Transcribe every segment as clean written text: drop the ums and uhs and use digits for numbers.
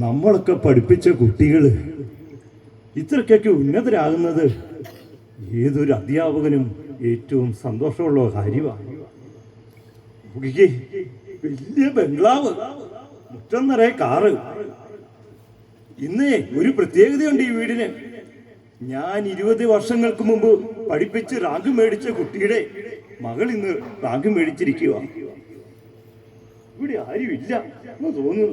നമ്മളൊക്കെ പഠിപ്പിച്ച കുട്ടികൾ ഇത്രയ്ക്കൊക്കെ ഉന്നതരാകുന്നത് ഏതൊരു അധ്യാപകനും ഏറ്റവും സന്തോഷമുള്ള കാര്യമാണ്. വലിയ ബംഗ്ലാവ്, മുറ്റം നിറയെ കാറ്. ഇന്നേ ഒരു പ്രത്യേകതയുണ്ട് ഈ വീടിന്. ഞാൻ 20 വർഷങ്ങൾക്ക് മുമ്പ് പഠിപ്പിച്ച് റാങ്ക് മേടിച്ച കുട്ടിയുടെ മകൾ ഇന്ന് റാങ്ക് മേടിച്ചിരിക്കുക. ഇവിടെ ആരുമില്ല എന്ന് തോന്നുന്നു.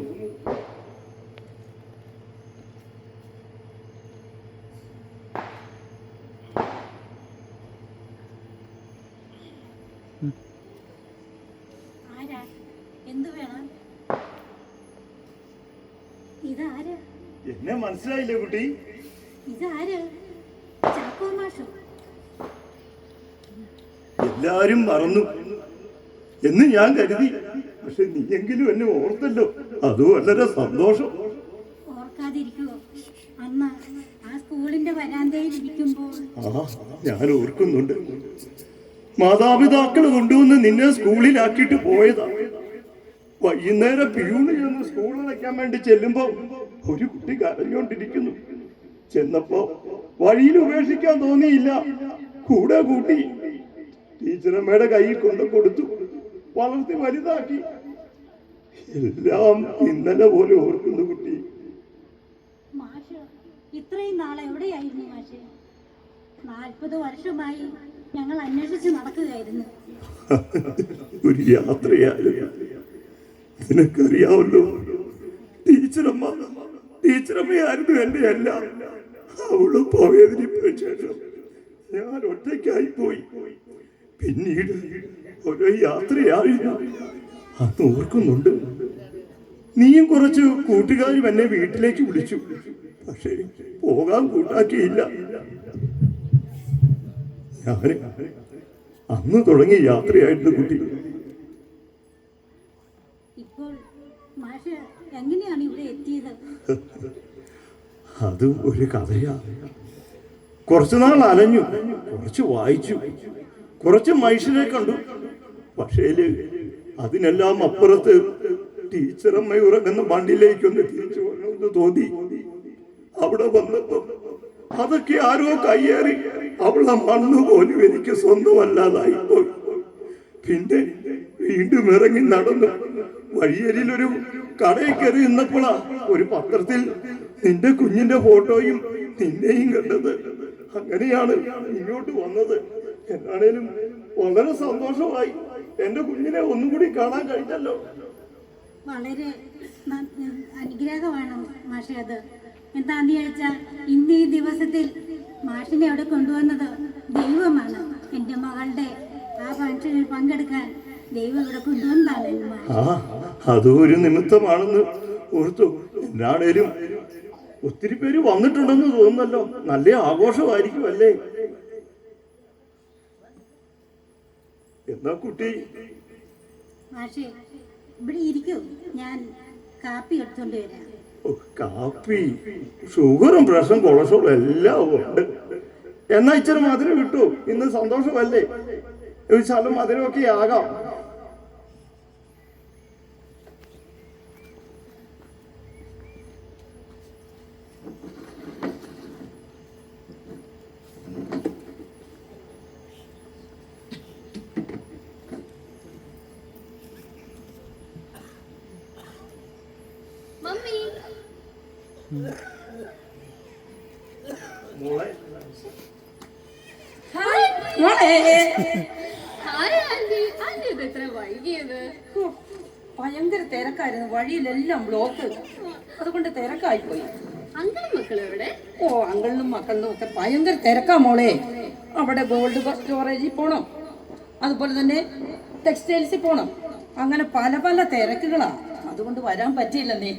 എന്നെ മനസ്സിലായില്ലേ കുട്ടി? എല്ലാരും മറന്നു എന്ന് ഞാൻ കരുതി. പക്ഷെ നീയെങ്കിലും എന്നെ ഓർത്തല്ലോ, അത് വളരെ സന്തോഷം. ഞാൻ ഓർക്കുന്നുണ്ട്. മാതാപിതാക്കൾ കൊണ്ടുവന്ന് നിന്നെ സ്കൂളിലാക്കിയിട്ട് പോയതാ. വൈകുന്നേരം പിയൂണ് ചെന്ന് സ്കൂൾ അടയ്ക്കാൻ വേണ്ടി ചെല്ലുമ്പോ ഒരു കുട്ടി കരഞ്ഞോണ്ടിരിക്കുന്നു. ചെന്നപ്പോ വഴിയിൽ ഉപേക്ഷിക്കാൻ തോന്നിയില്ല, കൂടെ കൂട്ടി ടീച്ചറമ്മയുടെ കയ്യിൽ കൊണ്ടു കൊടുത്തു, വളർത്തി വലുതാക്കി. എല്ലാം ഇന്നലെ പോലെ ഓർക്കുന്നു കുട്ടി. ഇത്രയും നാളെ എവിടെയായിരുന്നു മാഷെ? 40 വർഷമായി ഞങ്ങൾ അന്വേഷിച്ച് നടക്കുകയായിരുന്നു. ഒരു യാത്രയായിരുന്നു. നിനക്കറിയാവല്ലോ, ടീച്ചറമ്മയായിരുന്നു എന്റെ എല്ലാം. അവള് പോയതിന് ശേഷം ഞാൻ ഒറ്റയ്ക്കായി പോയി. പിന്നീട് ഓരോ യാത്രയായിരുന്നു. അത് ഓർക്കുന്നുണ്ട്. നീയും കുറച്ച് കൂട്ടുകാരും എന്നെ വീട്ടിലേക്ക് വിളിച്ചു, പക്ഷേ പോകാൻ കൂട്ടാക്കിയില്ല. ഞാൻ അന്ന് തുടങ്ങിയ യാത്രയായിരുന്നു കുട്ടി. എങ്ങനെയാണ് ഇവിടെ എത്തിയത്? അതും ഒരു കഥയാ. കുറച്ചുനാൾ അലഞ്ഞു, കുറച്ച് വായിച്ചു, കുറച്ച് മനുഷ്യരെ കണ്ടു. പക്ഷേ അതിനെല്ലാം അപ്പുറത്ത് ടീച്ചറമ്മ ഉറങ്ങുന്ന വണ്ടിയിലേക്കൊന്ന് തിരിച്ചു പോകണമെന്ന് തോന്നി. അവിടെ വന്നപ്പോ അതൊക്കെ ആരോ കയ്യേറി അവളെ മണ്ണ് പോലും എനിക്ക് സ്വന്തമല്ലാതായിപ്പോയി. പിന്നെ വീണ്ടും ഇറങ്ങി നടന്നു വഴിയരിലൊരു കടയിൽ കയറി നിന്നപ്പോഴാ ഒരു പത്രത്തിൽ നിന്റെ കുഞ്ഞിന്റെ ഫോട്ടോയും നിന്നെയും കണ്ടത്. അങ്ങനെയാണ് ഇങ്ങോട്ട് വന്നത്. എന്നാണേലും വളരെ സന്തോഷമായി. എന്റെ കുഞ്ഞിനെ ഒന്നുകൂടി കാണാൻ കഴിഞ്ഞല്ലോ. വളരെ അനുഗ്രഹമാണ് മാഷെ. അത് എന്താന്ന് ചോദിച്ചാൽ ഇന്ന് ഈ ദിവസത്തിൽ മാഷിനെ അവിടെ കൊണ്ടുവന്നത് ദൈവമാണ്. എന്റെ മകളുടെ ആ ഫംഗ്ഷനിൽ പങ്കെടുക്കാൻ ദൈവം ഇവിടെ കൊണ്ടുവന്നതാണ്. അതും ഒരു നിമിത്തമാണെന്ന് ഓർത്തു. എന്നാണേലും ഒത്തിരി പേര് വന്നിട്ടുണ്ടെന്ന് തോന്നുന്നല്ലോ. നല്ല ആഘോഷമായിരിക്കും അല്ലേ? എന്നാ കുട്ടി മാഷെ ഇവിടെ ഇരിക്കൂ, ഞാൻ കാപ്പി എടുത്തോണ്ട് വരാം. കാപ്പി? ഷുഗറും പ്രഷറും കൊളസ്ട്രോളും എല്ലാം ഉണ്ട്. എന്നാ ഇച്ചിരി മധുരം കിട്ടൂ. ഇന്ന് സന്തോഷമല്ലേ? ഒരു ശലം മധുരമൊക്കെ ആകാം. ഭയങ്കര തിരക്കായിരുന്നു, വഴിയിലെല്ലാം ബ്ലോക്ക്. അതുകൊണ്ട് തിരക്കായി പോയി. ഓ, അങ്കിളിനും മക്കളിനും ഒക്കെ ഭയങ്കര തിരക്കാ മോളെ. അവിടെ ഗോൾഡ് സ്റ്റോറേജിൽ പോണം, അതുപോലെ തന്നെ ടെക്സ്റ്റൈൽസിൽ പോണം. അങ്ങനെ പല പല തിരക്കുകളാ. അതുകൊണ്ട് വരാൻ പറ്റിയില്ല. നീ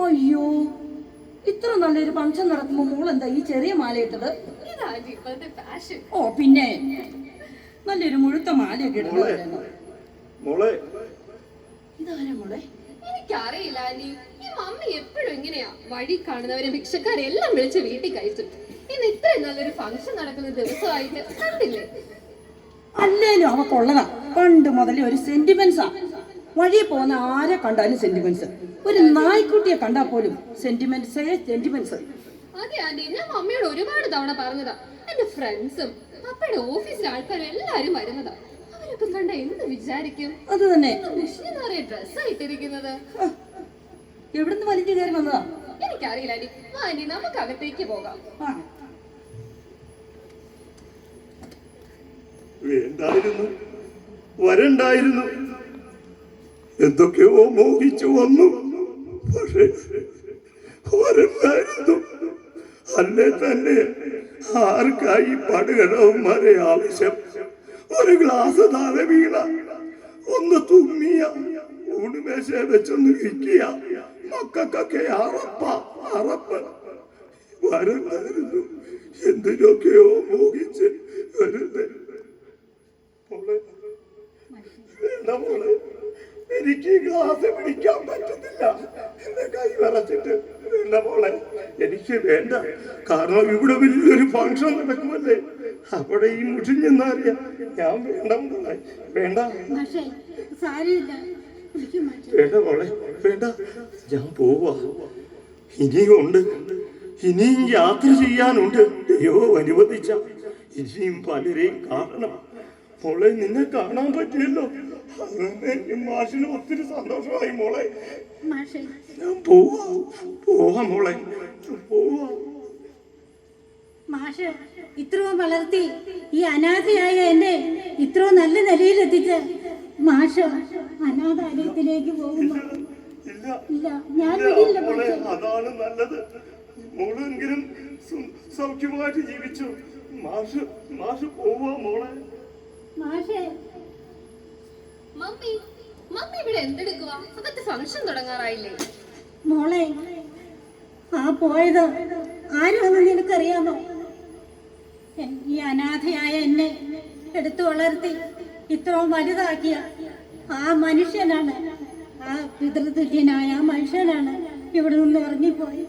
അയ്യോ, ഇത്ര നല്ലൊരു ഫംഗ്ഷൻ നടക്കുമ്പോ മോളെന്താ ഈ ചെറിയ മാല ഇട്ടത്? ഓ പിന്നെ നല്ലൊരു മുഴുത്ത മാലയൊക്കെ ഇടുന്നു. ഇതാരാ മോളെ? എനിക്കറിയില്ല ആന്റി. ഈ മമ്മി എപ്പോഴും ഇങ്ങനെയാ. വഴി കാണുന്നവരെ ഭിക്ഷക്കാരെ എല്ലാം വിളിച്ച് വീട്ടിൽ കഴിച്ചു. ഇന്ന് ഇത്രയും നല്ലൊരു ഫംഗ്ഷൻ നടക്കുന്ന ദിവസമായിട്ട് കണ്ടില്ലേ? അല്ലേലും അവക്കുള്ളതാ. പണ്ട് മുതലേ ഒരു സെന്റിമെന്റ്സാ. വഴിയെ പോകുന്ന ആരെ കണ്ടാലും സെന്റിമെന്റ്സ്. ഒരു നായ്ക്കുട്ടിയെ കണ്ടാൽ പോലും സെന്റിമെന്റ്സ്. അതെ ആന്റി, ഞാൻ മമ്മിയോട് ഒരുപാട് തവണ പറഞ്ഞതാ. എന്റെ ഫ്രണ്ട്സും പപ്പയുടെ ഓഫീസിലെ ആൾക്കാരും എല്ലാരും വരുന്നതാ. അവരൊക്കെ കണ്ട എന്ത് വിചാരിക്കും? അത് തന്നെ. മുഷിനിറയെ ഡ്രസ് ഇട്ടിരിക്കുന്നത്. എവിടുന്ന് വലിഞ്ഞു കയറി വന്നതാ എനിക്കറിയില്ല ആന്റി. ആന്റി, നമുക്ക് അകത്തേക്ക് പോകാം. ആ, വേണ്ടായിരുന്നു, വരണ്ടായിരുന്നു. എന്തൊക്കെയോ മോഹിച്ചു വന്നു. പക്ഷേ വരണ്ടായിരുന്നു. അല്ലേ തന്നെ ആർക്കായി പടുകടവന്മാരെ ആവശ്യം? ഒരു ഗ്ലാസ് താഴെ വീണ, ഒന്ന് തുമ്മിയ, ഊണുമേശ വെച്ചൊന്ന് വിൽക്കുക, മക്കൾക്കൊക്കെ അറപ്പ്. വരണ്ടായിരുന്നു. എന്തിനൊക്കെയോ മോഹിച്ച് വരുന്നത്. വേണ്ട മോളെ, എനിക്ക് ഈ ഗ്ലാസ് പിടിക്കാൻ പറ്റുന്നില്ല. എന്റെ കൈ വിറച്ചിട്ട്. വേണ്ട മോളെ, എനിക്ക് വേണ്ട. കാരണം ഇവിടെ വലിയൊരു ഫംഗ്ഷൻ നടക്കുമല്ലേ, അവിടെ ഈ മുഷിഞ്ഞെന്നറിയാം. ഞാൻ വേണ്ട മോളെ, വേണ്ട. മാഷേ സാരമില്ല, വിളിക്കും മാഷേ. വേണ്ട മോളെ, വേണ്ട. ഞാൻ പോവാ. ഇനിയുണ്ട്, ഇനിയും യാത്ര ചെയ്യാനുണ്ട്. ദൈവം അനുവദിച്ച ഇനിയും പലരെയും കാണണം. മോളെ, നിന്നെ കാണാൻ പറ്റിയല്ലോ. അങ്ങനെ മാഷിന് ഒത്തിരി സന്തോഷമായി മോളെ. മാഷേ ഞാൻ പോവാ മോളെ, പോവാ. മാഷ് ഇത്രയും വളർത്തി ഈ അനാഥയായ എന്നെ ഇത്രയും നല്ല നിലയിലെത്തിച്ച് മാഷ് അനാഥാലയത്തിലേക്ക് പോകുന്നു. ഇല്ല, ഞാൻ വിടില്ല മോളെ, മാഷേ. അതാണ് നല്ലത്. മോളെങ്കിലും സൗഖ്യമായിട്ട് ജീവിച്ചു. മാഷ് പോവാ മോളെ. മാഷേ മമ്മി ഇവിടെ എന്തെടുക്കുക? അകത്ത് ഫംഗ്ഷൻ തുടങ്ങാറായില്ലേ? മോളെ, ആ പോയത് ആരാണെന്ന് നിനക്കറിയാമോ? ഈ അനാഥയായ എന്നെ എടുത്തു വളർത്തി ഇത്രയും വലുതാക്കിയ ആ മനുഷ്യനാണ്, ആ പിതൃതുല്യനായ ആ മനുഷ്യനാണ് ഇവിടെ നിന്ന് ഇറങ്ങിപ്പോയി.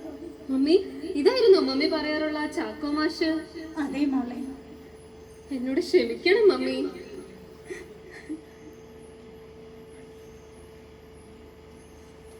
മമ്മി, ഇതായിരുന്നു മമ്മി പറയാറുള്ള ആ ചാക്കോ മാഷ്? അതേ മോളെ. എന്നോട് ക്ഷമിക്കണം മമ്മി.